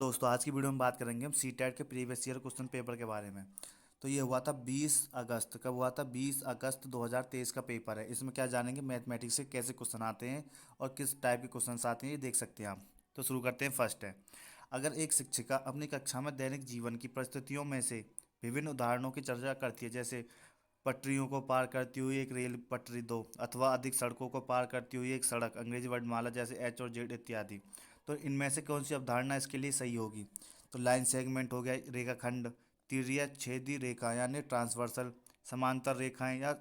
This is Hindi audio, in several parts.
दोस्तों आज की वीडियो में बात करेंगे हम सी टेट के प्रीवियस ईयर क्वेश्चन पेपर के बारे में। तो ये हुआ था 20 अगस्त। कब हुआ था? 20 अगस्त 2023 का पेपर है। इसमें क्या जानेंगे, मैथमेटिक्स से कैसे क्वेश्चन आते हैं और किस टाइप के क्वेश्चन आते हैं, ये देख सकते हैं आप। तो शुरू करते हैं। फर्स्ट है, अगर एक शिक्षिका अपनी कक्षा में दैनिक जीवन की परिस्थितियों में से विभिन्न उदाहरणों की चर्चा करती है, जैसे पटरियों को पार करती हुई एक रेल पटरी दो, अथवा अधिक सड़कों को पार करती हुई एक सड़क, अंग्रेजी वर्णमाला जैसे एच और जेड इत्यादि, तो इनमें से कौन सी अवधारणा इसके लिए सही होगी? तो लाइन सेगमेंट हो गया, रेखाखंड, तिर्यक छेदी रेखा यानी ट्रांसवर्सल, समांतर रेखाएं या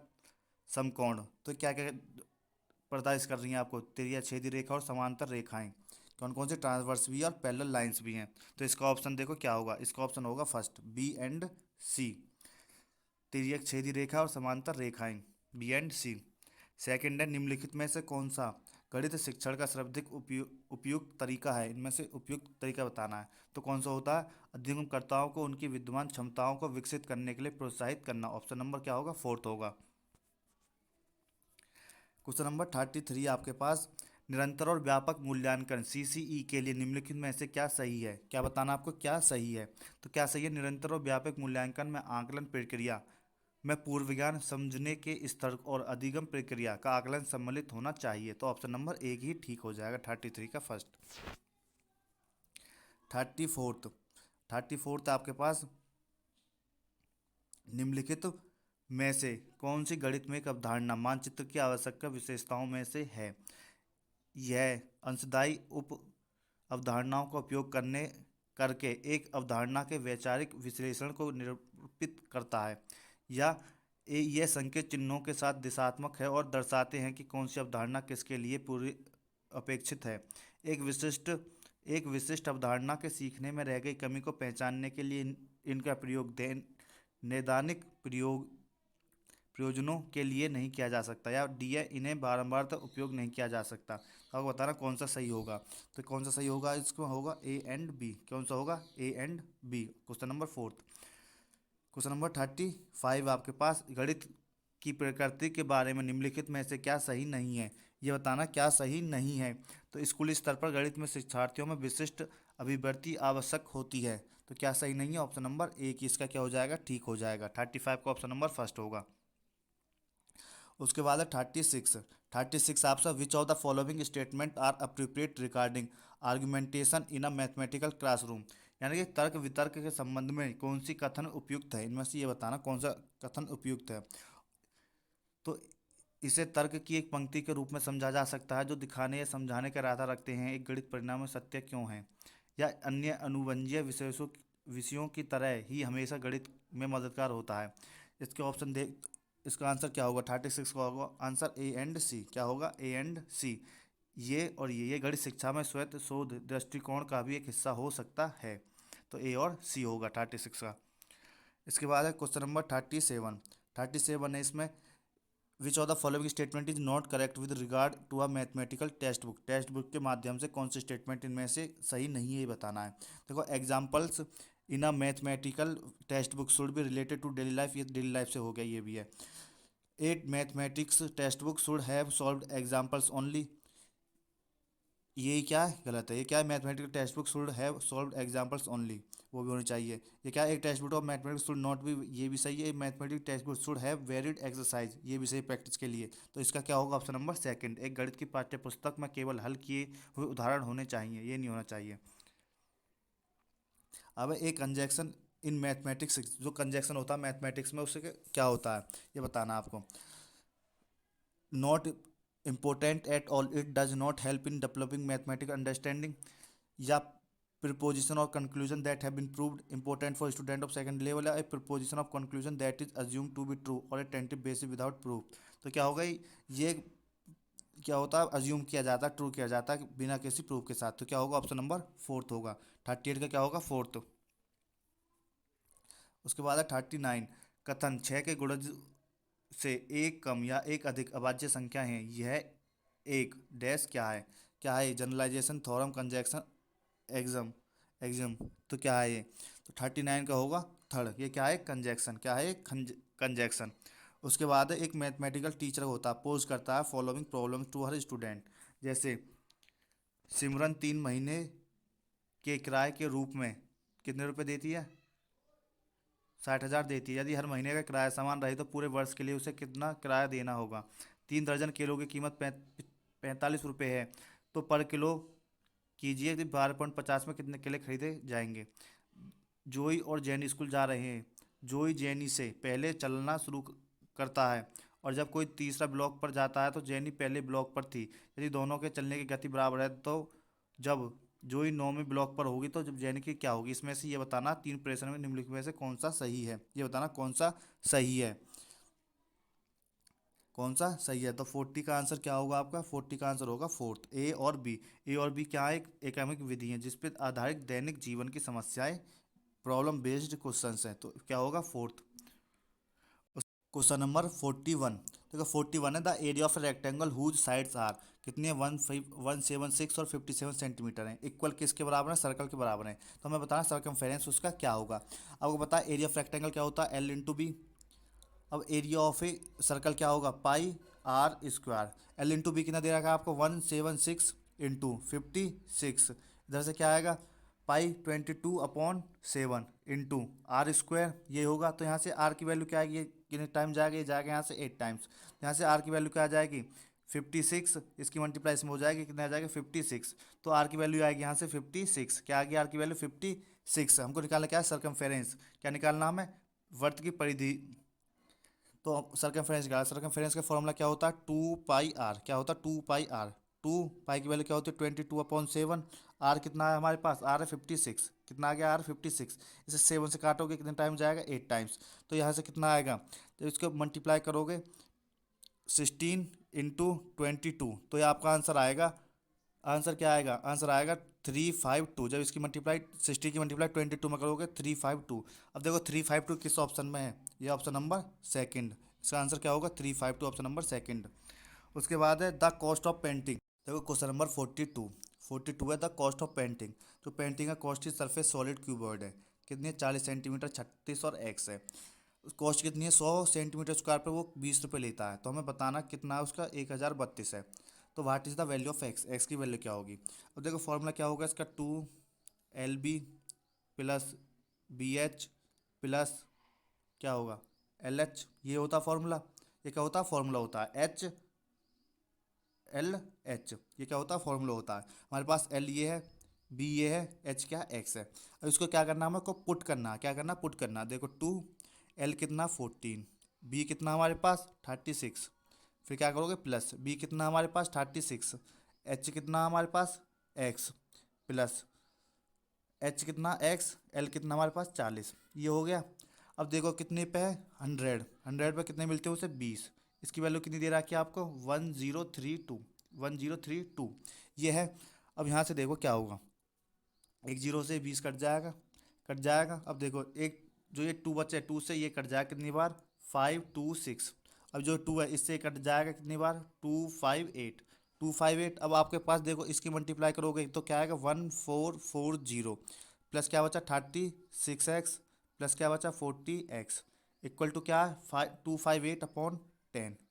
समकोण। तो क्या क्या प्रदान कर रही हैं आपको? तिर्यक छेदी रेखा और समांतर रेखाएं। कौन कौन से? ट्रांसवर्स भी और पैरेलल लाइंस भी हैं। तो इसका ऑप्शन देखो क्या होगा। इसका ऑप्शन होगा फर्स्ट, बी एंड सी, तिर्यक छेदी रेखा और समांतर रेखाएं, बी एंड सी। सेकंड है, निम्नलिखित में से कौन सा गणित शिक्षण का सर्वाधिक उपयुक्त तरीका है? इनमें से उपयुक्त तरीका बताना है। तो कौन सा होता है? अध्ययनकर्ताओं को उनकी विद्यमान क्षमताओं को विकसित करने के लिए प्रोत्साहित करना। ऑप्शन नंबर क्या होगा? फोर्थ होगा। क्वेश्चन नंबर 33 आपके पास, निरंतर और व्यापक मूल्यांकन सीसीई के लिए निम्नलिखित में से क्या सही है? क्या बताना आपको, क्या सही है? तो क्या सही है? निरंतर और व्यापक मूल्यांकन में आकलन प्रक्रिया में पूर्व ज्ञान समझने के स्तर और अधिगम प्रक्रिया का आकलन सम्मिलित होना चाहिए। तो ऑप्शन नंबर एक ही ठीक हो जाएगा 33 का फर्स्ट। 34th, 34th आपके पास, निम्नलिखित में से कौन सी गणित में एक अवधारणा मानचित्र की आवश्यक विशेषताओं में से है? यह अंशदायी उप अवधारणाओं का उपयोग करने करके एक अवधारणा के वैचारिक विश्लेषण को निरूपित करता है, या यह संकेत चिन्हों के साथ दिशात्मक है और दर्शाते हैं कि कौन सी अवधारणा किसके लिए पूरी अपेक्षित है। एक विशिष्ट अवधारणा के सीखने में रह गई कमी को पहचानने के लिए इनका प्रयोग नैदानिक प्रयोजनों के लिए नहीं किया जा सकता, या डी है, इन्हें बारंबार तक उपयोग नहीं किया जा सकता। तो आपको बताना कौन सा सही होगा। तो कौन सा सही होगा? इसको होगा ए एंड बी। कौन सा होगा? A and B. Question number fourth. Question number 35 आपके पास, गणित की प्रकृति के बारे में निम्नलिखित में से क्या सही नहीं है? ये बताना क्या सही नहीं है। तो स्कूली स्तर पर गणित में शिक्षार्थियों में विशिष्ट अभिवृत्ति आवश्यक होती है। तो क्या सही नहीं है? ऑप्शन नंबर एक, इसका क्या हो जाएगा? ठीक हो जाएगा। 35 का ऑप्शन नंबर फर्स्ट होगा। उसके बाद है 36। 36 आपसे, which of the following statement are appropriate regarding argumentation in a mathematical classroom, यानी कि तर्क वितर्क के संबंध में कौन सी कथन उपयुक्त है? इनमें से ये बताना कौन सा कथन उपयुक्त है। तो इसे तर्क की एक पंक्ति के रूप में समझा जा सकता है जो दिखाने या समझाने का इरादा रखते हैं एक गणित परिणाम में सत्य क्यों है, या अन्य अनुबंधीय विषयों की तरह ही हमेशा गणित में मददगार होता है। इसके ऑप्शन दे। इसका आंसर क्या होगा? 36 का होगा आंसर ए एंड सी। क्या होगा? ए एंड सी। ये और ये गणित शिक्षा में स्वयं शोध दृष्टिकोण का भी एक हिस्सा हो सकता है। तो ए और सी होगा 36 का। इसके बाद है क्वेश्चन नंबर 37। 37 है इसमें, which of the following statement is not correct with regard to a mathematical text book. Text book के माध्यम से कौन सी स्टेटमेंट इनमें से सही नहीं है, ये बताना है। देखो, examples in a mathematical text book should be related to daily life, ये डेली लाइफ से हो गया, ये भी है। At mathematics text book should have solved examples only, ये क्या है? गलत है। ये क्या है? Mathematical text book should have solved examples only, वो भी होनी चाहिए। ये क्या है? एक text book of mathematics should not be, ये भी सही है। Mathematical text book should have varied exercise, ये भी सही प्रैक्टिस के लिए। तो इसका क्या होगा? ऑप्शन नंबर सेकंड, एक गणित की पाठ्य पुस्तक में केवल हल किए हुए उदाहरण होने चाहिए, ये नहीं होना चाहिए। अब एक कंजक्शन इन मैथमेटिक्स, जो कंजक्शन होता है मैथमेटिक्स में, उससे क्या होता है ये बताना आपको। Not important at all, it does not help in developing mathematical understanding, या preposition or conclusion that have been proved important for student of second level, या a preposition of conclusion that is assumed to be true or a tentative basis without proof। तो क्या होगा ये? क्या होता है? अज्यूम किया जाता है, ट्रू किया जाता है बिना किसी प्रूफ के साथ। तो क्या होगा? ऑप्शन नंबर फोर्थ होगा। 38 का क्या होगा? फोर्थ। उसके बाद है 39, कथन छः के गुणज से एक कम या एक अधिक अभाज्य संख्या है, यह एक डैश क्या है? क्या है? Generalisation, theorem, conjunction, exam, exam. तो क्या है ये? तो 39 का होगा थर्ड। ये क्या है? कंजक्शन। क्या है? कंजक्शन। उसके बाद एक मैथमेटिकल टीचर होता है, पोज करता है following problem to her student, जैसे सिमरन 3 महीने के किराए के रूप में कितने रुपए देती है? 60,000 देती है। यदि हर महीने का किराया समान रहे तो पूरे वर्ष के लिए उसे कितना किराया देना होगा? 3 दर्जन केलों की कीमत 45 रुपये है, तो पर किलो कीजिए कि 12.50 में कितने केले खरीदे जाएंगे? जोई और जैनी स्कूल जा रहे हैं। जोई जैनी से पहले चलना शुरू करता है, और जब कोई तीसरा ब्लॉक पर जाता है तो जैनी पहले ब्लॉक पर थी। यदि दोनों के चलने की गति बराबर है तो जब जोई 9वें ब्लॉक पर होगी तो जब जैनी की क्या होगी? इसमें से ये बताना तीन प्रश्न में निम्नलिखित में से कौन सा सही है, ये बताना कौन सा सही है, कौन सा सही है। तो 40 का आंसर क्या होगा आपका? 40 का आंसर होगा फोर्थ, ए और बी। ए और बी क्या है? एक एकेडमिक विधि है जिस पर आधारित दैनिक जीवन की समस्याएं, प्रॉब्लम बेस्ड क्वेश्चंस हैं, तो क्या होगा? फोर्थ। Question number 41। देखो 41 है, the area of rectangle whose sides are, कितनी है? 176 और 57 सेंटीमीटर है। इक्वल किसके बराबर है? सर्कल के बराबर है। तो हमें बताना सर्कमफेरेंस उसका क्या होगा। आपको पता है एरिया ऑफ रेक्टेंगल क्या होता है? L into B. अब एरिया ऑफ ए सर्कल क्या होगा? Pi r square. L into B कितना दे रखा है आपको? 176 इंटू 56। इधर से क्या आएगा? पाई 22/7 इंटू आर स्क्वायर, ये होगा। तो यहाँ से आर की वैल्यू क्या आएगी? कितने टाइम जाएगा? ये जाएगा यहाँ से 8 टाइम्स। यहाँ से आर की वैल्यू क्या आ जाएगी? 56। इसकी मल्टीप्लाई इसमें हो जाएगी, कितना आ जाएगा? 56। तो आर की वैल्यू आएगी यहाँ से 56। क्या आ गया? आर की वैल्यू 56। हमको निकालना क्या है? सर्कमफेरेंस। क्या निकालना हमें? वर्त की परिधि। तो सर्कमफेरेंस का फॉर्मूला क्या होता है? 2 पाई आर। क्या होता है? 2 पाई आर। 2 पाई की वैल्यू क्या होती है? 22/7। आर कितना है हमारे पास? आर है 56। कितना आ गया? आर 56। इसे 7 से काटोगे कितने टाइम जाएगा? 8 टाइम्स। तो यहाँ से कितना आएगा? तो इसको मल्टीप्लाई करोगे 16 इंटू 22, तो ये आपका आंसर आएगा। आंसर क्या आएगा? आंसर आएगा 352। जब इसकी मल्टीप्लाई 60 की मल्टीप्लाई 22 में करोगे 352। अब देखो 352 किस ऑप्शन में है? ये ऑप्शन नंबर सेकंड। इसका आंसर क्या होगा? 352 ऑप्शन नंबर सेकंड। उसके बाद है द कॉस्ट ऑफ पेंटिंग। देखो क्वेश्चन नंबर 42 है द कॉस्ट ऑफ पेंटिंग। जो पेंटिंग का कॉस्ट की सरफेस सॉलिड क्यूबॉइड है, कितनी है? 40 सेंटीमीटर, 36 और एक्स है। कॉस्ट कितनी है? 100 सेंटीमीटर स्क्वायर पे वो 20 रुपये लेता है। तो हमें बताना कितना है उसका? 1032 है। तो what is the value of x? X की वैल्यू क्या होगी? अब देखो फॉर्मूला क्या होगा इसका? 2 LB प्लस BH प्लस क्या होगा? LH। ये होता फॉर्मूला। ये क्या होता है? फॉर्मूला होता है HLH। ये क्या होता है? फॉर्मूला होता है। हमारे पास L ये है, B ये है, H क्या है? X है। अब इसको क्या करना है? हमें को पुट करना है। क्या करना? पुट करना है। देखो 2, L कितना? 14, B कितना हमारे पास? 36। फिर क्या करोगे? प्लस B कितना हमारे पास? 36। H कितना हमारे पास? X प्लस H कितना? X। L कितना हमारे पास? 40। ये हो गया। अब देखो कितने पे है? 100। 100 पे कितने मिलते हैं उसे? 20। इसकी वैल्यू कितनी दे रखी है आपको? 1032। 1032 ये है। अब यहाँ से देखो क्या होगा? एक जीरो से 20 कट जाएगा, कट जाएगा। अब देखो एक जो ये 2 बचे, 2 से ये कट जाएगा कितनी बार? 526। अब जो 2 है इससे कट जाएगा कितनी बार? 258। 258। अब आपके पास देखो इसकी मल्टीप्लाई करोगे तो क्या आएगा? 1440 प्लस क्या बचा? 36x प्लस क्या बचा? 40x इक्वल टू क्या? 258/10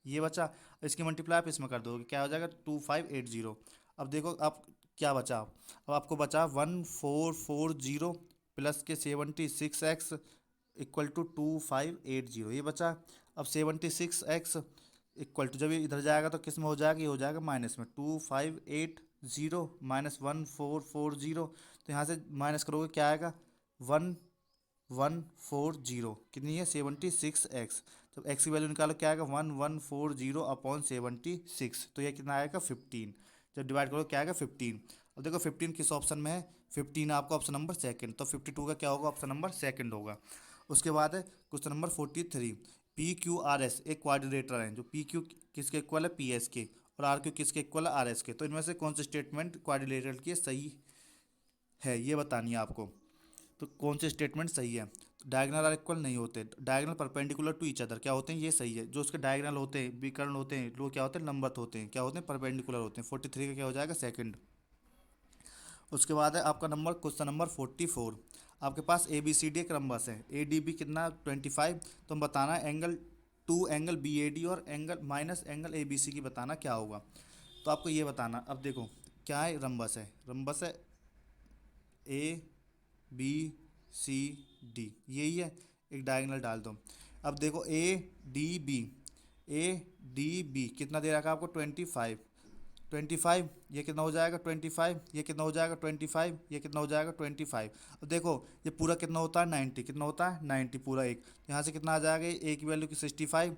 ये बचा। इसकी मल्टीप्लाई आप इसमें कर दोगे, क्या हो जाएगा? 2580। अब देखो आप क्या बचा? अब आपको बचा 1440 प्लस के 76x इक्वल टू 2580, ये बचा। अब 76x इक्वल टू जब ये इधर जाएगा तो किस में हो जाएगा? ये हो जाएगा माइनस में। 2580 माइनस 1440, तो यहाँ से माइनस करोगे क्या आएगा? 1140। कितनी है? 76x। जब x की वैल्यू निकालो क्या आएगा? 1140/76, तो ये कितना आएगा? 15। जब डिवाइड करो क्या आएगा? 15। अब देखो 15 किस ऑप्शन में है? 15 आपका ऑप्शन नंबर सेकंड। तो 52 का क्या होगा? ऑप्शन नंबर सेकंड होगा। उसके बाद है क्वेश्चन नंबर 43। PQRS एक क्वाड्रिलेटरल है, जो PQ किसके इक्वल है? PS के, और RQ किसके इक्वल है? RS के। तो इनमें से कौन सी स्टेटमेंट क्वाड्रिलेटरल की सही है, ये बतानी है आपको। तो कौन से स्टेटमेंट सही है? डायगोनल आर इक्वल नहीं होते, diagonal perpendicular to each other क्या होते हैं? ये सही है। जो उसके डायगोनल होते हैं, विकर्ण होते हैं, वो क्या होते हैं? लंबवत होते हैं। क्या होते हैं? परपेंडिकुलर होते हैं। 43 का क्या हो जाएगा? सेकंड। उसके बाद है आपका नंबर क्वेश्चन नंबर 44। आपके पास ABCD एक रम्बस है, ADB कितना? 25। तो हम बताना एंगल 2 एंगल BAD और एंगल माइनस एंगल ABC की बताना क्या होगा। तो आपको ये बताना। अब देखो क्या है? रम्बस है, रम्बस है ए बी सी डी, यही है, एक डायगोनल डाल दो। अब देखो ए डी बी कितना दे रखा है आपको 25, 25 ये कितना हो जाएगा 25, ये कितना हो जाएगा 25, ये कितना हो जाएगा 25। अब देखो ये पूरा कितना होता है 90, कितना होता है 90 पूरा एक, यहाँ से कितना आ जाएगा ए की वैल्यू की 65,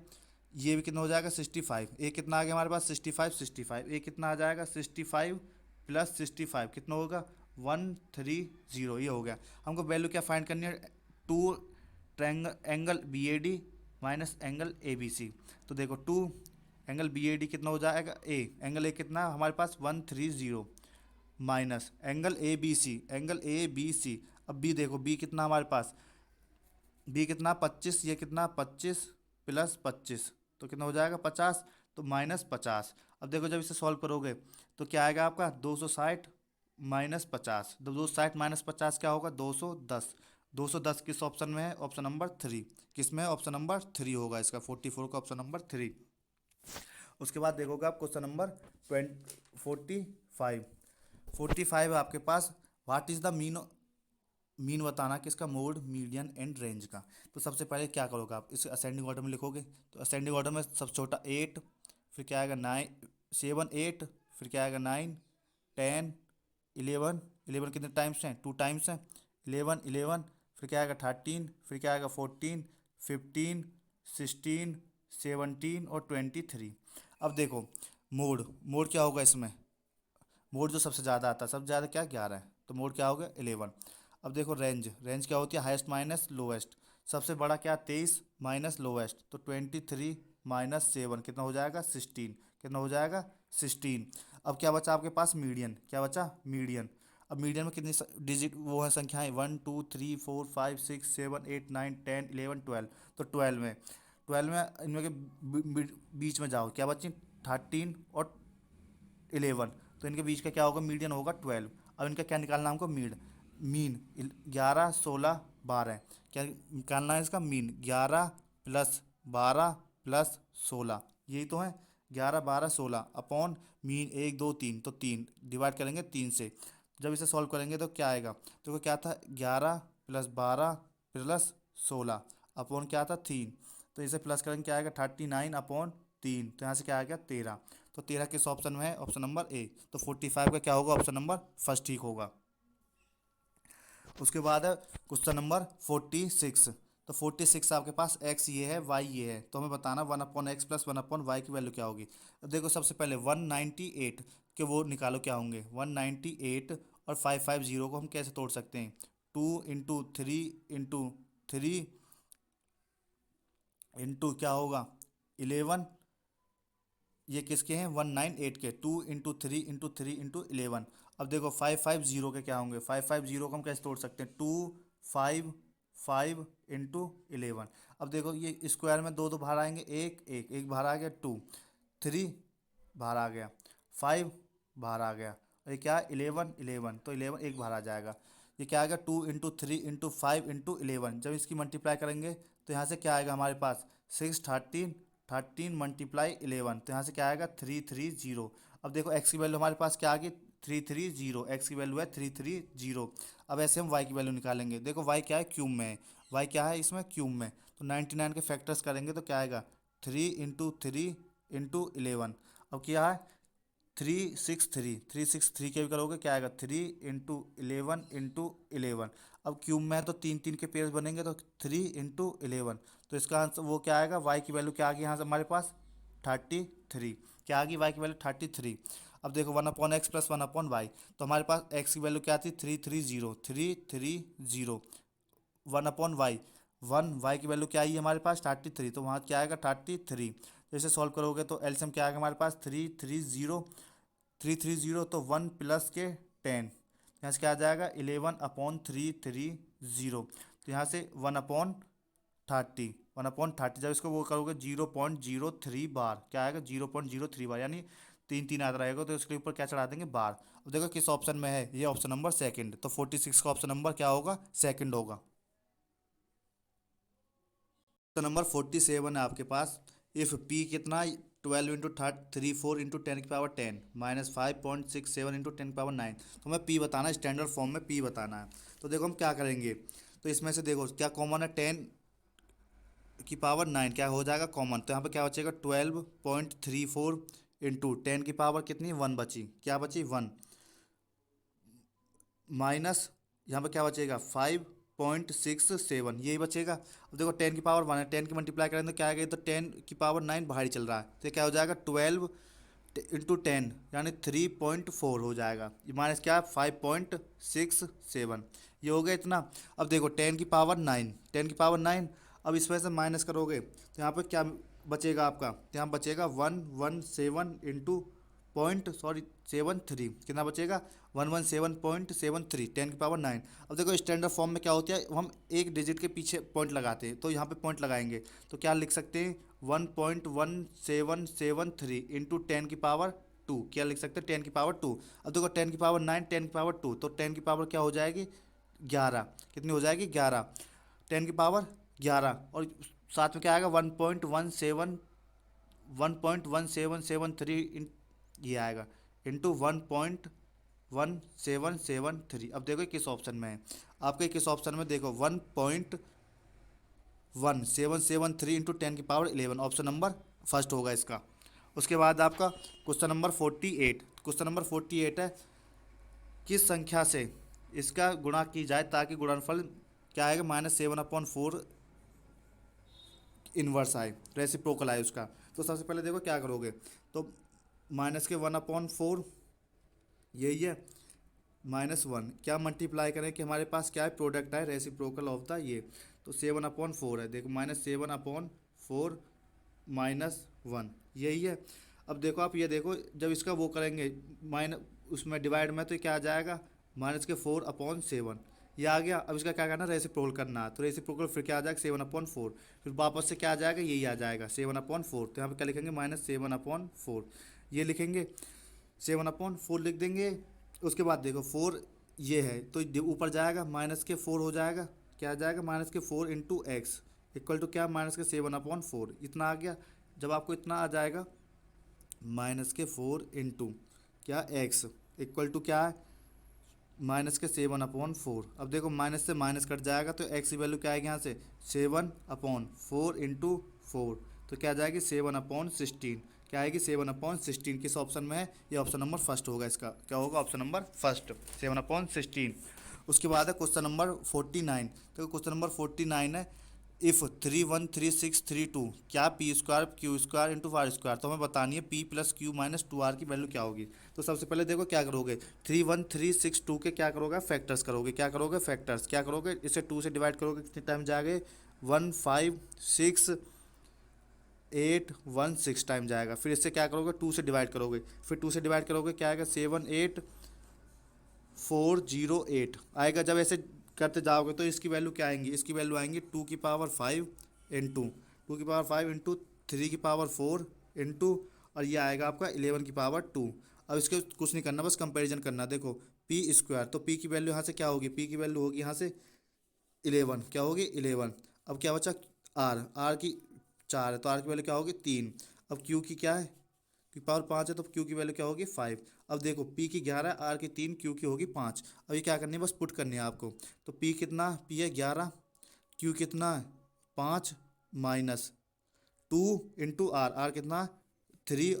ये भी कितना हो जाएगा 65, ए कितना आ गया हमारे पास 65, 65 ए कितना आ जाएगा 65 प्लस 65 कितना होगा 130, ये हो गया। हमको वैल्यू क्या फाइंड करनी है, two angle B A D minus angle A B C. तो देखो two angle B A D कितना हो जाएगा एंगल ए कितना हमारे पास 130 minus angle A B C, angle A B C. अब बी देखो बी कितना हमारे पास, बी कितना 25, ये कितना 25 प्लस 25 तो कितना हो जाएगा 50, तो माइनस 50। अब देखो जब इसे सॉल्व करोगे तो क्या आएगा आपका 260 माइनस 50, 260 माइनस 50 क्या होगा 210, 210 किस ऑप्शन में है, ऑप्शन नंबर 3, किस में है, ऑप्शन नंबर 3 होगा इसका, 44 का ऑप्शन नंबर 3। उसके बाद देखोगे आप क्वेश्चन नंबर 45, 45 आपके पास, व्हाट इज द मीन बताना किसका, मोड मीडियन एंड रेंज का। तो सबसे पहले क्या करोगे आप, इसे असेंडिंग ऑर्डर में लिखोगे, तो असेंडिंग ऑर्डर में सबसे छोटा 8, फिर क्या आएगा 9 7 8, फिर क्या आएगा 9 10 11, 11 कितने टाइम्स हैं 2 टाइम्स हैं, 11 11, फिर क्या आएगा 13, फिर क्या आएगा 14 15 16 17 और 23। अब देखो मोड, मोड क्या होगा इसमें, मोड जो सबसे ज़्यादा आता है, सबसे ज़्यादा क्या 11 है, तो मोड क्या होगा 11। अब देखो रेंज, रेंज क्या होती है हाईएस्ट माइनस लोवेस्ट, सबसे बड़ा क्या 23 माइनस लोवेस्ट, तो 23 माइनस 7 कितना हो जाएगा 16, कितना हो जाएगा 16। अब क्या बचा आपके पास मीडियन, क्या बचा मीडियन। अब मीडियन में कितनी डिजिट वो है संख्याएं 1 2 3 4 5 6 7 8 9 10 11 12, तो 12 में इनमें के बीच में जाओ क्या बची 13 और 11, तो इनके बीच का क्या होगा मीडियन होगा 12। अब इनका क्या निकालना है हमको मीन 11 16 12, क्या निकालना है इसका मीन 11 प्लस 12 प्लस 16, यही तो है 11 12 16 अपॉन मीन 1 2 3, तो 3 डिवाइड करेंगे 3 से, जब इसे सॉल्व करेंगे तो क्या आएगा, तो क्या था 11 प्लस 12 प्लस 16 अपॉन क्या था 3, तो इसे प्लस करेंगे क्या आएगा 39 अपॉन 3, तो यहाँ से क्या आ गया 13, तो 13 किस ऑप्शन में है, ऑप्शन नंबर ए, तो 45 का क्या होगा ऑप्शन नंबर फर्स्ट ठीक होगा। उसके बाद है क्वेश्चन नंबर 46, तो 46 आपके पास x ये है y ये है, तो हमें बताना 1/x प्लस 1/y की वैल्यू क्या होगी। तो देखो सबसे पहले 198 के वो निकालो क्या होंगे 198 और 550 को हम कैसे तोड़ सकते हैं, 2 इंटू 3 इंटू क्या होगा 11, ये किसके हैं 198 के, 2 इंटू 3 इंटू 11। अब देखो 550 के क्या होंगे, 550 को हम कैसे तोड़ सकते हैं 2 5 5 इंटू 11। अब देखो ये स्क्वायर में दो दो बाहर आएंगे, एक बाहर आ गया 2, 3 बाहर आ गया, 5 बाहर आ गया, और ये क्या है 11 तो 11 एक बाहर आ जाएगा। ये क्या आएगा 2 इंटू 3 इंटू 5 इंटू 11, जब इसकी मल्टीप्लाई करेंगे तो यहाँ से क्या आएगा हमारे पास 6 13 13 मल्टीप्लाई 11, तो यहाँ से क्या आएगा 330। अब देखो एक्स की वैल्यू हमारे पास क्या आ गई 330, एक्स की वैल्यू है 330। अब ऐसे हम वाई की वैल्यू निकालेंगे, देखो वाई क्या है क्यूब में है, वाई क्या है इसमें क्यूब में, तो 99 के फैक्टर्स करेंगे तो क्या आएगा 3 इंटू 3 इंटू 11। अब क्या है 363 के भी करोगे क्या आएगा 3 इंटू 11 इंटू 11। अब क्यूब में है तो 3 3 के पेयर्स बनेंगे, तो 3 इंटू 11, तो इसका आंसर वो क्या आएगा वाई की वैल्यू क्या आ गई यहाँ से हमारे पास 33, क्या आ गई वाई की वैल्यू 33। अब देखो 1/x प्लस 1/y, तो हमारे पास x की वैल्यू क्या थी 330, 1/y, 1 y की वैल्यू क्या आई है हमारे पास 33, तो वहाँ क्या आएगा 33। जैसे सॉल्व करोगे तो एलसीएम क्या आएगा हमारे पास 330, तो 1 प्लस के 10, यहाँ से क्या आ जाएगा 11/330, तो यहाँ से 1/30 जब इसको वो करोगे 0.03 बार, क्या आएगा 0.03 बार, यानी 3 3 आता रहेगा, तो इसके ऊपर क्या चढ़ा देंगे बार। अब देखो किस ऑप्शन में है, ये ऑप्शन नंबर सेकंड, तो 46 का ऑप्शन नंबर क्या होगा सेकंड होगा। ऑप्शन नंबर 47 है आपके पास, इफ पी कितना 12 इंटू 34 इंटू 10 की पावर 10 माइनस 5.67 इंटू 10 की पावर 9। तो हमें पी बताना है, स्टैंडर्ड फॉर्म में पी बताना है। तो देखो हम क्या करेंगे, तो इसमें से देखो क्या कॉमन है, 10 की पावर 9 क्या हो जाएगा कॉमन, तो यहाँ पे क्या बचेगा 12.34 इंटू 10 की पावर कितनी 1 बची, क्या बची 1, माइनस यहाँ पे क्या बचेगा 5.67 यही बचेगा। अब देखो 10 की पावर 1 है, 10 की मल्टीप्लाई करेंगे तो क्या आएगा, तो 10 की पावर 9 बाहर ही चल रहा है, तो ये क्या हो जाएगा 12 इंटू 10 यानी 3.4 हो जाएगा, ये माइनस क्या 5.67 ये हो गया इतना। अब देखो 10 की पावर 9 अब इसमें से माइनस करोगे तो यहाँ पे क्या बचेगा आपका, तो यहाँ बचेगा 117 इंटू पॉइंट सॉरी 73 कितना बचेगा 117.73 10 की पावर 9। अब देखो स्टैंडर्ड फॉर्म में क्या होता है, हम एक डिजिट के पीछे पॉइंट लगाते हैं, तो यहाँ पे पॉइंट लगाएंगे तो क्या लिख सकते हैं 1.1773 इंटू 10 की पावर 2 क्या लिख सकते हैं 10 की पावर 2। अब देखो 10 की पावर 9 10 की पावर 2 तो 10 की पावर क्या हो जाएगी 11, कितनी हो जाएगी 11, 10 की पावर 11 और साथ में क्या आएगा 1.1773 ये आएगा इंटू 1.1773। अब देखो किस ऑप्शन में है, आपके किस ऑप्शन में देखो 1.1773 इंटू 10 की पावर 11 ऑप्शन नंबर फर्स्ट होगा इसका। उसके बाद आपका क्वेश्चन नंबर 48, क्वेश्चन नंबर 48 है किस संख्या से इसका गुणा की जाए ताकि गुणनफल क्या आएगा -7/4 इन्वर्स आए, रेसिप्रोकल आए उसका। तो सबसे पहले देखो क्या करोगे, तो -1/4 यही है -1 क्या मल्टीप्लाई करें कि हमारे पास क्या है प्रोडक्ट है रेसिप्रोकल ऑफ द ये, तो 7/4 है, देखो -7/4 -1 यही है। अब देखो आप ये देखो जब इसका वो करेंगे माइनस उसमें डिवाइड में तो क्या आ जाएगा -4/7 ये आ गया। अब इसका क्या करना रेसिप्रोकल करना है, तो रेसिप्रोकल फिर क्या आ जाएगा 7/4 फिर वापस से क्या आ जाएगा यही आ जाएगा 7/4, तो यहाँ पे क्या लिखेंगे -7/4 ये लिखेंगे 7/4 लिख देंगे। उसके बाद देखो 4 ये है तो ऊपर जाएगा -4 हो जाएगा, क्या आ जाएगा -4 इंटू एक्स इक्वल टू क्या -7/4 इतना आ गया। जब आपको इतना आ जाएगा -4 इंटू क्या एक्स इक्वल टू क्या है -7/4। अब देखो माइनस से माइनस कट जाएगा तो एक्स की वैल्यू क्या आएगी यहाँ से 7/4 इंटू 4 तो क्या आ जाएगी 7/16 क्या आएगी 7/16 किस ऑप्शन में है, ये ऑप्शन नंबर फर्स्ट होगा, इसका क्या होगा ऑप्शन नंबर फर्स्ट 7/16। उसके बाद है क्वेश्चन नंबर 49, तो क्वेश्चन नंबर 49 है इफ़ 313632 क्या p² q² इंटू r², तो हमें बतानी है p plus Q minus 2r की वैल्यू क्या होगी। तो सबसे पहले देखो क्या करोगे 31362 के क्या करोगे फैक्टर्स करोगे, क्या करोगे फैक्टर्स क्या करोगे, इसे 2 से डिवाइड करोगे कितने टाइम जाएंगे 156 टाइम जाएगा। फिर इससे क्या करोगे 2 से डिवाइड करोगे, फिर 2 से डिवाइड करोगे क्या आएगा 78408 आएगा। जब ऐसे करते जाओगे तो इसकी वैल्यू क्या आएंगी, इसकी वैल्यू आएंगी 2 की पावर 5 इंटू 2 की पावर 5 इंटू 3 की पावर 4 इंटू और ये आएगा आपका 11 की पावर 2। अब इसके कुछ नहीं करना बस कंपैरिजन करना, देखो p² तो p की वैल्यू यहाँ से क्या होगी, p की वैल्यू होगी यहाँ से 11 क्या होगी 11। अब क्या बचा r की 4 है तो r की वैल्यू क्या होगी 3। अब q की क्या है q की पावर 5 है तो q की वैल्यू क्या होगी 5। अब देखो p की 11 r की 3 q की होगी 5। अब ये क्या करनी है बस पुट करनी है आपको, तो p कितना p है 11 q कितना 5 माइनस 2 इंटू r कितना 3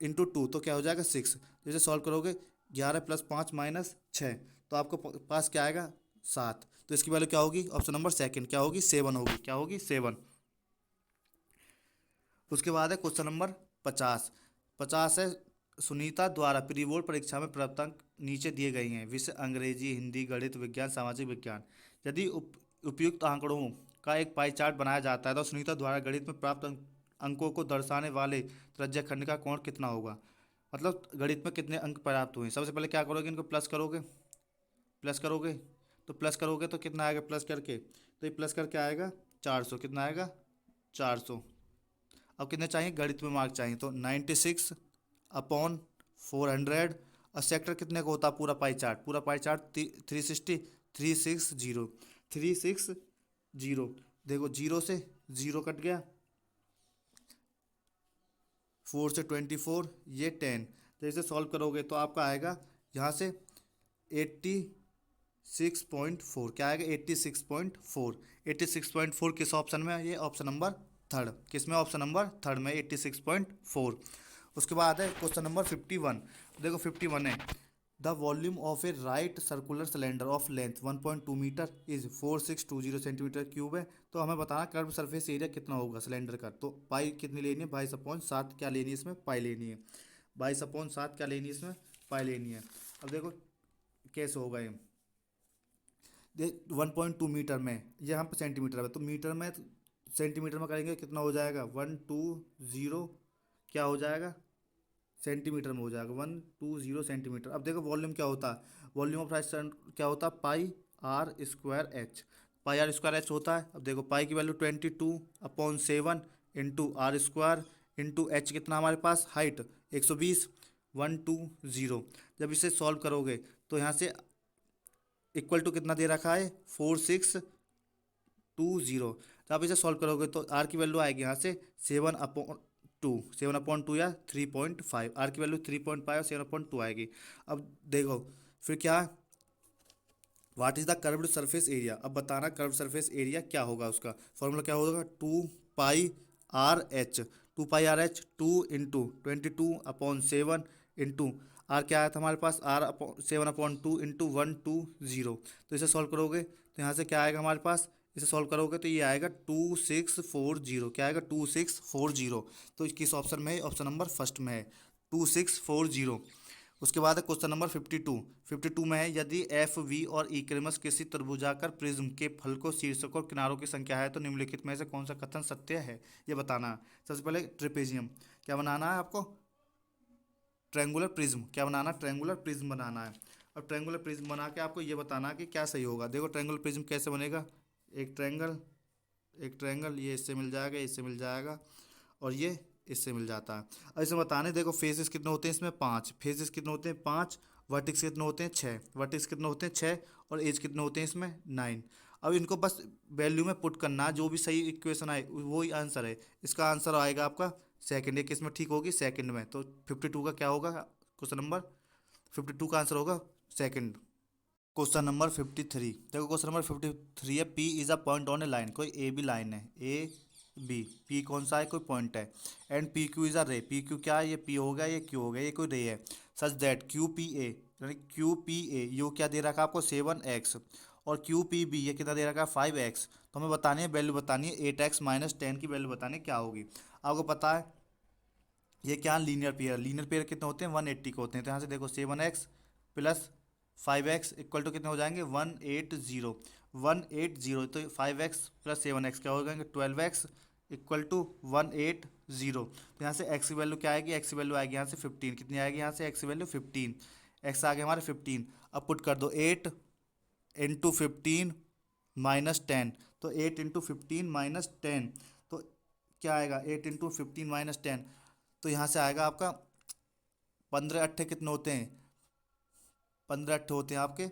इंटू 2 तो क्या हो जाएगा 6। तो इसे सॉल्व करोगे 11 प्लस 5 माइनस 6 तो आपको पास क्या आएगा 7। तो इसकी वैल्यू क्या होगी ऑप्शन नंबर सेकंड क्या होगी 7 होगी, क्या होगी 7। उसके बाद है क्वेश्चन नंबर 50 है सुनीता द्वारा प्री बोर्ड परीक्षा में प्राप्त अंक नीचे दिए गए हैं, विषय अंग्रेजी हिंदी गणित विज्ञान सामाजिक विज्ञान। यदि उपयुक्त आंकड़ों का एक पाई चार्ट बनाया जाता है तो सुनीता द्वारा गणित में प्राप्त अंकों को दर्शाने वाले त्रिज्याखंड का कोण कितना होगा, मतलब गणित में कितने अंक प्राप्त हुए। सबसे पहले क्या करोगे इनको प्लस करोगे तो प्लस करोगे तो कितना आएगा प्लस करके, तो ये प्लस करके आएगा 400 कितना आएगा 400। अब कितने चाहिए गणित में मार्क चाहिए तो 96/400 और सेक्टर कितने को होता है पूरा पाई चार्ट 360 देखो जीरो से जीरो कट गया 4 से 24, ये 10। तो इसे सॉल्व करोगे तो आपका आएगा यहाँ से 86.4। क्या आएगा? 86.4। 86.4 किस ऑप्शन में है? ये ऑप्शन नंबर थर्ड। किस में? ऑप्शन नंबर थर्ड में 86.4। उसके बाद है क्वेश्चन नंबर 51। देखो 51 है, the volume of a right circular cylinder of length 1.2 metre is 4620 centimetre cube है। तो हमें बताना कर्व सरफेस एरिया कितना होगा सिलेंडर का। तो पाई कितनी लेनी है? 22/7 क्या लेनी है इसमें? पाई लेनी है। 22/7 क्या लेनी है इसमें? पाई लेनी है। अब देखो कैसे होगा ये। 1.2 मीटर में, ये हम सेंटीमीटर में, तो मीटर में सेंटीमीटर में करेंगे कितना हो जाएगा? 120 क्या हो जाएगा? सेंटीमीटर में हो जाएगा 120 सेंटीमीटर। अब देखो वॉल्यूम क्या होता है? वॉल्यूम ऑफ राइट क्या होता है? Pi r square h. Pi r square h होता है। अब देखो पाई की value 22/7 into r square into h कितना हमारे पास? हाइट 120। 120 जब इसे सॉल्व करोगे तो यहाँ से इक्वल टू कितना दे रखा है? 4620। तो आप इसे सॉल्व करोगे तो आर की वैल्यू आएगी यहाँ से 7/2। 7/2 या 3.5। आर की वैल्यू 3.5 और 7/2 आएगी। अब देखो फिर क्या, what is the curved surface area. अब बताना कर्व सरफेस एरिया क्या होगा, उसका फॉर्मूला क्या होगा? 2πr/h। 2πr/h 2 × 22/7 इंटू आर क्या आया था हमारे पास? Are 7/2 into 120। तो इसे सॉल्व करोगे तो यहाँ से क्या आएगा हमारे पास? इसे सॉल्व करोगे तो ये आएगा 2640। क्या आएगा? 2640। तो किस ऑप्शन में है? ऑप्शन नंबर फर्स्ट में है 2640। उसके बाद है क्वेश्चन नंबर 52। 52 में है, यदि एफ वी और ई क्रमश किसी त्रिभुजाकार प्रिज्म के फलकों शीर्षक और किनारों की संख्या है तो निम्नलिखित में से कौन सा कथन सत्य है? ये बताना है। सबसे पहले ट्रेपेजियम क्या बनाना है आपको? ट्रायंगुलर प्रिज्म क्या बनाना? ट्रायंगुलर प्रिज्म बनाना है। और ट्रायंगुलर प्रिज्म बना के आपको ये बताना है कि क्या सही होगा। देखो ट्रायंगुलर प्रिज्म कैसे बनेगा? एक ट्रायंगल, एक ट्रायंगल, ये इससे मिल जाएगा, इससे मिल जाएगा और ये इससे मिल जाता है। अब इसमें बताने देखो फेसेस कितने होते हैं इसमें? 5 फेसेस कितने होते हैं? 5। वर्टिक्स कितने होते हैं? 6 वर्टिक्स कितने होते हैं? 6। और एज कितने होते हैं इसमें? 9। अब इनको बस वैल्यू में पुट करना है, जो भी सही इक्वेशन आए वही आंसर है। इसका आंसर आएगा आपका सेकंड। ये किस में ठीक होगी? सेकंड में। तो 52 का क्या होगा? क्वेश्चन नंबर 52 का आंसर होगा सेकंड। Question number 53। देखो क्वेश्चन नंबर 53 है, P is a point on A line. कोई ए बी लाइन है, ए बी। पी कौन सा है? कोई पॉइंट है। And P Q is a ray. P Q क्या है? ये पी हो गया, ये क्यू हो गया, ये कोई रे है। Such that Q P A, यानी क्यू पी ए यू क्या दे रखा है आपको? 7x। और क्यू पी बी ये कितना दे रखा है? 5x। तो हमें बतानी है वैल्यू, बतानी है 8x माइनस 10 की वैल्यू बतानी है क्या होगी। आपको पता है ये क्या? Linear pair. लीनियर पेयर कितने होते हैं? 180 के होते हैं। तो यहाँ से देखो 7x plus 5x equal to कितने हो जाएंगे? 180। 180 तो 5x प्लस 7x क्या हो जाएंगे? 12x equal to 180। तो यहाँ से x की वैल्यू क्या आएगी? x की वैल्यू आएगी यहाँ से 15। कितनी आएगी यहाँ से? x की वैल्यू 15। x आ गया हमारे 15। अब पुट कर दो 8 इंटू 15 माइनस 10। तो 8 इंटू 15 माइनस 10 तो क्या आएगा? 8 इंटू 15 - 10। तो यहाँ से आएगा आपका 15 अट्ठे कितने होते हैं? 15 अट्ठे होते हैं आपके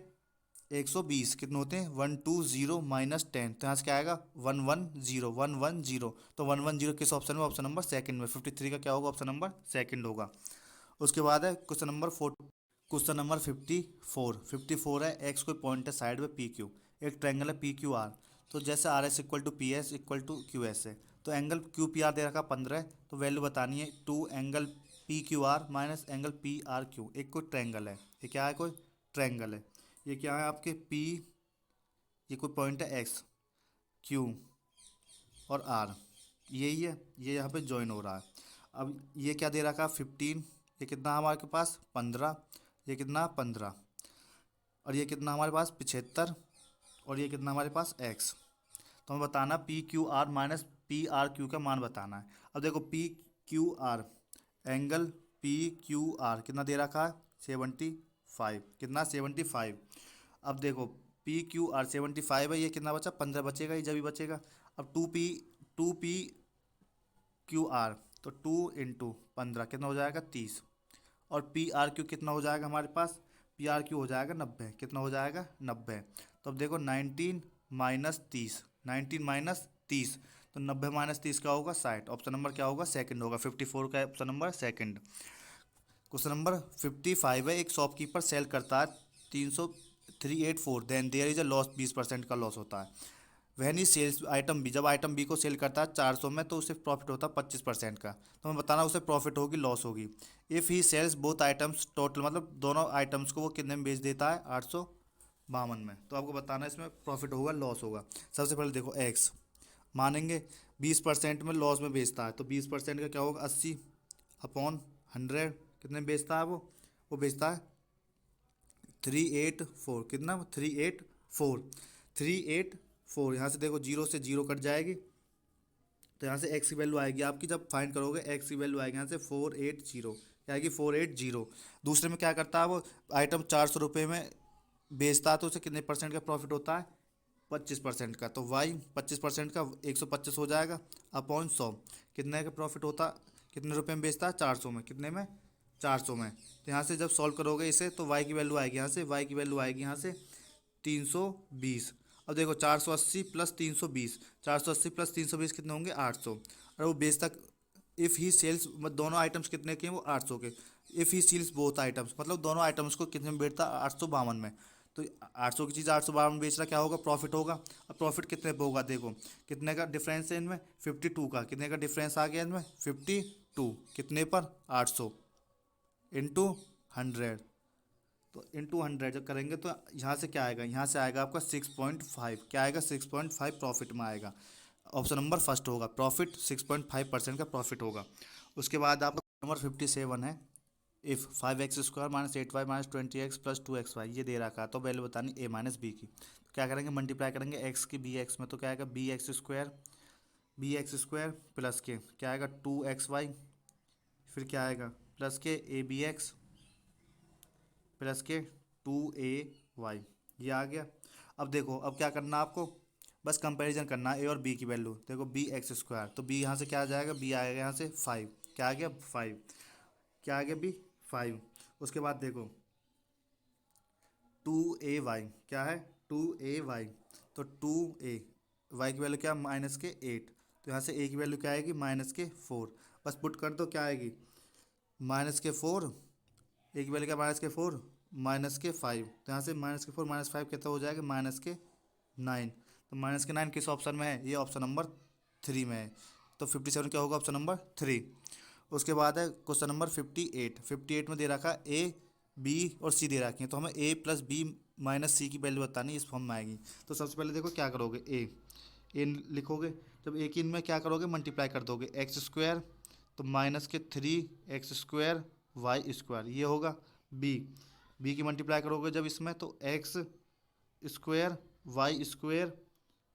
120। कितने होते हैं? 120 माइनस 10। तो यहाँ से क्या आएगा? 110। 110। तो 110 किस ऑप्शन में? ऑप्शन नंबर सेकंड में। 53 का क्या होगा? ऑप्शन नंबर सेकंड होगा। उसके बाद है क्वेश्चन नंबर 4। Question number 54। 54 है, एक्स कोई पॉइंट है साइड में पी क्यू। एक ट्रायंगल है पी क्यू आर। तो जैसे R S equal to P S equal to Q S है। तो एंगल क्यू पी आर दे रखा 15 है। तो वैल्यू बतानी है 2 angle P Q R minus angle P R Q. एक कोई ट्रायंगल है, ये क्या है? कोई ट्रायंगल है। ये क्या है आपके? पी, ये कोई पॉइंट है एक्स, क्यू और आर, यही है। ये यहाँ पे ज्वाइन हो रहा है। अब ये क्या दे रखा? 15। ये कितना हमारे पास? 15। ये कितना? 15। और ये कितना हमारे पास? 75। और ये कितना हमारे पास? एक्स। तो हमें बताना P Q R minus P R Q का मान बताना है। अब देखो P Q are, angle P Q are कितना दे रखा है? 75। कितना? 75। अब देखो पी क्यू आर 75 है, ये कितना बचा? 15 बचेगा, ये जब भी बचेगा। अब टू पी क्यू आर, तो 2 इंटू 15 कितना हो जाएगा? 30। और पी आर क्यू कितना हो जाएगा हमारे पास? पी आर क्यू हो जाएगा 90। कितना हो जाएगा? 90। तो अब देखो 19 माइनस 30, 19 माइनस 30। तो 90 माइनस 30 क्या होगा 60। ऑप्शन नंबर क्या होगा सेकंड होगा, 54 का option number second. Question number 55 है, एक शॉपकीपर सेल करता है 384, then there is a loss, 20% का लॉस होता है। When he sells item B, जब आइटम बी को सेल करता है 400 में, तो उसे प्रॉफिट होता है 25% का। तो हमें बताना उसे प्रॉफिट होगी लॉस होगी। If he sells both items total, मतलब दोनों आइटम्स को वो कितने में बेच देता है 852 में, तो आपको बताना है इसमें प्रॉफिट होगा लॉस होगा। सबसे पहले देखो एक्स मानेंगे, 20% में लॉस में बेचता है, तो 20% का क्या होगा 80 अपॉन 100, कितने में बेचता है वो बेचता है 384, कितना 384, 384। यहाँ से देखो जीरो से जीरो कट जाएगी, तो यहाँ से एक्स की वैल्यू आएगी आपकी, जब फाइंड करोगे एक्स की वैल्यू आएगी यहाँ से 480, क्या आएगी 480। दूसरे में क्या करता है वो, आइटम 400 रुपये में बेचता है, तो उसे कितने परसेंट का प्रॉफिट होता है 25% का, तो वाई 25% का 125 हो जाएगा अपॉन 100, कितने का प्रॉफिट होता, कितने रुपए में बेचता है 400 में, कितने में 400 में। तो यहाँ से जब सॉल्व करोगे इसे, तो वाई की वैल्यू आएगी यहाँ से, वाई की वैल्यू आएगी यहाँ से 320। अब देखो 480 प्लस 320, 480 प्लस 320 कितने होंगे 800। और वो बेचता, इफ़ ही सेल्स, दोनों आइटम्स कितने के हैं वो 800 के। If he sells both items, मतलब दोनों आइटम्स को कितने में बेचता 852 में। तो 800 की चीज़ 852 बेच रहा, क्या होगा प्रॉफिट होगा। अब प्रॉफिट कितने पे होगा देखो, कितने का डिफरेंस है इनमें 52 का, कितने का डिफरेंस आ गया इनमें 52, कितने पर 800 इंटू 100। तो इंटू 100 जब करेंगे तो यहाँ से क्या आएगा, यहाँ से आएगा आपका 6.5, क्या आएगा 6.5 प्रॉफिट में आएगा। ऑप्शन नंबर फर्स्ट होगा, प्रॉफिट 6.5% का प्रॉफिट होगा। उसके बाद आपका नंबर 57 है, if 5x² minus 8y minus 20x plus 2xy ये दे रखा है, तो वैल्यू बतानी a माइनस बी की। तो क्या करेंगे मल्टीप्लाई करेंगे x की बी एक्स में, तो क्या आएगा बी एक्स स्क्वायर प्लस के क्या आएगा 2xy, फिर क्या आएगा प्लस के ए बी एक्स प्लस के 2ay, ये आ गया। अब देखो अब क्या करना है आपको, बस कंपैरिजन करना है ए और बी की वैल्यू। देखो bx², तो b यहाँ से क्या आ जाएगा, b आएगा यहाँ से 5, क्या आ गया 5, क्या आ गया b 5। उसके बाद देखो 2ay, क्या है 2ay, तो 2a, y की वैल्यू क्या -8, तो यहाँ से a की वैल्यू क्या आएगी -4। बस पुट कर दो, क्या आएगी -4, ए की वैल्यू क्या -4 -5, तो यहाँ से -4 -5 कितना हो जाएगा -9। तो -9 किस ऑप्शन में है, ये ऑप्शन नंबर 3 में है। तो 57 क्या होगा ऑप्शन नंबर 3। उसके बाद है क्वेश्चन नंबर 58, 58 में दे रखा ए बी और सी दे रखी है, तो हमें ए प्लस बी माइनस सी की वैल्यू बतानी इस फॉर्म में आएगी। तो सबसे पहले देखो क्या करोगे, ए लिखोगे, जब ए की इनमें क्या करोगे मल्टीप्लाई कर दोगे x², तो -3x² y², ये होगा बी, बी की मल्टीप्लाई करोगे जब इसमें, तो x² y²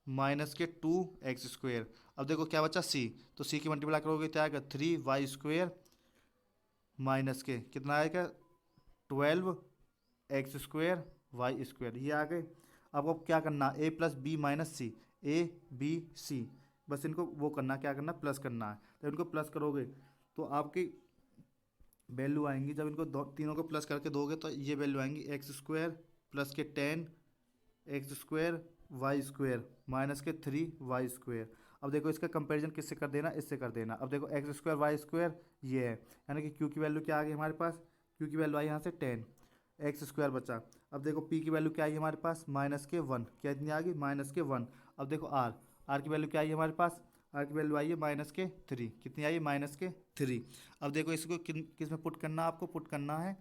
-2x²। अब देखो क्या बचा सी, तो सी की मल्टीप्लाई करोगे क्या आएगा 3y² माइनस के कितना आएगा 12x² ये आ गए। अब क्या करना, A plus B minus C, A B C, बस इनको वो करना, क्या करना प्लस करना है। तो इनको प्लस करोगे तो आपकी वैल्यू आएंगी, जब इनको तीनों को प्लस करके दोगे तो ये वैल्यू आएंगी x² प्लस के 10x² y² माइनस के 3y²। अब देखो इसका कंपैरिजन किससे कर देना, इससे कर देना। अब देखो x² y² ये है, यानी कि q की वैल्यू क्या आ गई हमारे पास, q की वैल्यू आई यहाँ से 10x² बचा। अब देखो p की वैल्यू क्या आई हमारे पास -1, क्या इतनी आ गई -1। अब देखो r की वैल्यू क्या आई हमारे पास, r की वैल्यू आई है -3, कितनी आई -3। अब देखो इसको किस में पुट करना, आपको पुट करना है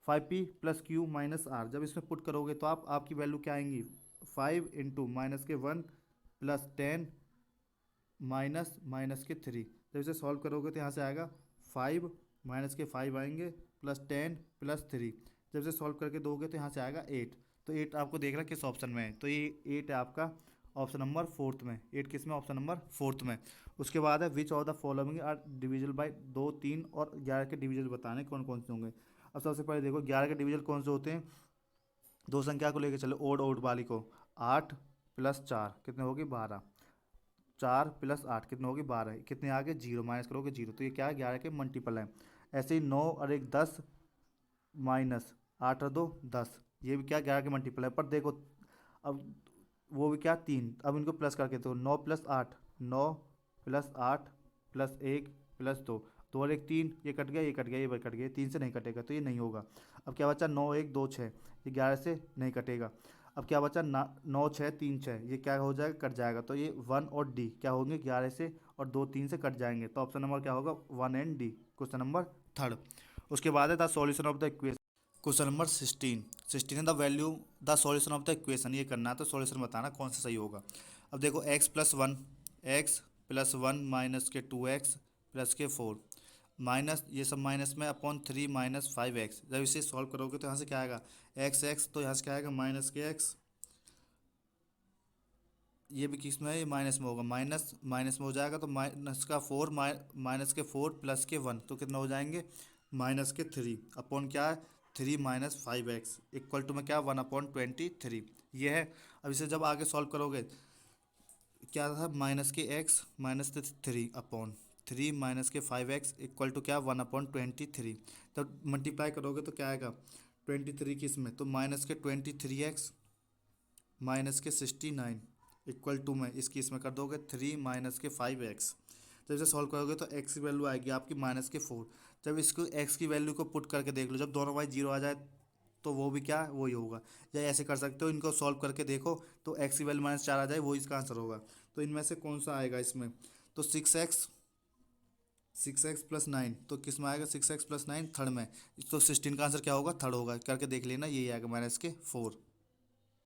5p plus Q minus are. जब इसमें पुट करोगे तो आपकी वैल्यू क्या आएंगी 5 इंटू -1 प्लस 10 -3। जब इसे सॉल्व करोगे तो यहाँ से आएगा 5 -5 आएंगे प्लस 10 प्लस 3। जब इसे सॉल्व करके दोगे तो यहाँ से आएगा 8। तो 8 आपको देखना किस ऑप्शन में है, तो ये 8 है आपका ऑप्शन नंबर 4th में। 8 किस में, ऑप्शन नंबर 4th में। उसके बाद है which of the following are divisible by 2, 3 और 11 के डिविजन बताने कौन कौन से होंगे। अब सबसे पहले देखो 11 के डिविजन कौन से होते हैं, दो संख्या को लेकर चलो ओड ओड वाली को, 8 प्लस 4 कितने होगी 12, 4 प्लस 8 कितने होगी 12, कितने आगे 0 माइनस करोगे 0, तो ये क्या है 11 के मल्टीपल है। ऐसे ही 9 और 1 10 माइनस 8 और 2 10, ये भी क्या 11 के मल्टीपल है। पर देखो अब वो भी क्या 3। अब इनको प्लस करके तो 9 + 8, 9 + 8 + 1 + 2, 2 और 1 3, ये कट गया, ये कट गया, ये भी कट गया, 3 से नहीं कटेगा तो ये नहीं होगा। अब क्या बचा 9 1 2 6, ये 11 से नहीं कटेगा। अब क्या बचा 9 6 3 6, ये क्या हो जाएगा, कट जाएगा, तो ये 1 और डी क्या होंगे 11 से, और 2 3 से कट जाएंगे, तो ऑप्शन नंबर क्या होगा 1 and D, question number third. उसके बाद है the solution of the equation. Question number 16 है the value the solution of the equation, ये करना है तो सॉल्यूशन बताना कौन सा सही होगा। अब देखो x+1 -2x+4 माइनस ये सब माइनस में अपॉन 3 -5x, जब इसे सॉल्व करोगे तो यहाँ से क्या आएगा x, तो यहाँ से क्या आएगा -x, ये भी किस में है, ये माइनस में होगा, माइनस माइनस में हो जाएगा, तो -4 -+1 तो कितना हो जाएंगे -3 अपॉन क्या है 3 -5x इक्वल टू में क्या 1/23, ये है। अब इसे जब आगे सॉल्व करोगे क्या था -x -3 upon 3 -5x equal to क्या 1/23, तब मल्टीप्लाई करोगे तो क्या आएगा 23 किस में, तो -23x -69 इक्वल टू में इसकी इसमें कर दोगे 3 -5x। जब इसे सॉल्व करोगे तो x की वैल्यू आएगी आपकी -4। जब इसको x की वैल्यू को पुट करके देख लो, जब दोनों y 0 आ जाए तो वो भी क्या वही होगा। या ऐसे कर सकते हो, इनको सॉल्व करके देखो तो x की वैल्यू -4 आ जाए, वो इसका आंसर होगा। तो इनमें से कौन सा आएगा इसमें, तो 6x + 9, तो किस में आएगा 6x + 9 थर्ड में, तो 16 का आंसर क्या होगा थर्ड होगा, करके देख लेना, यही आएगा -4।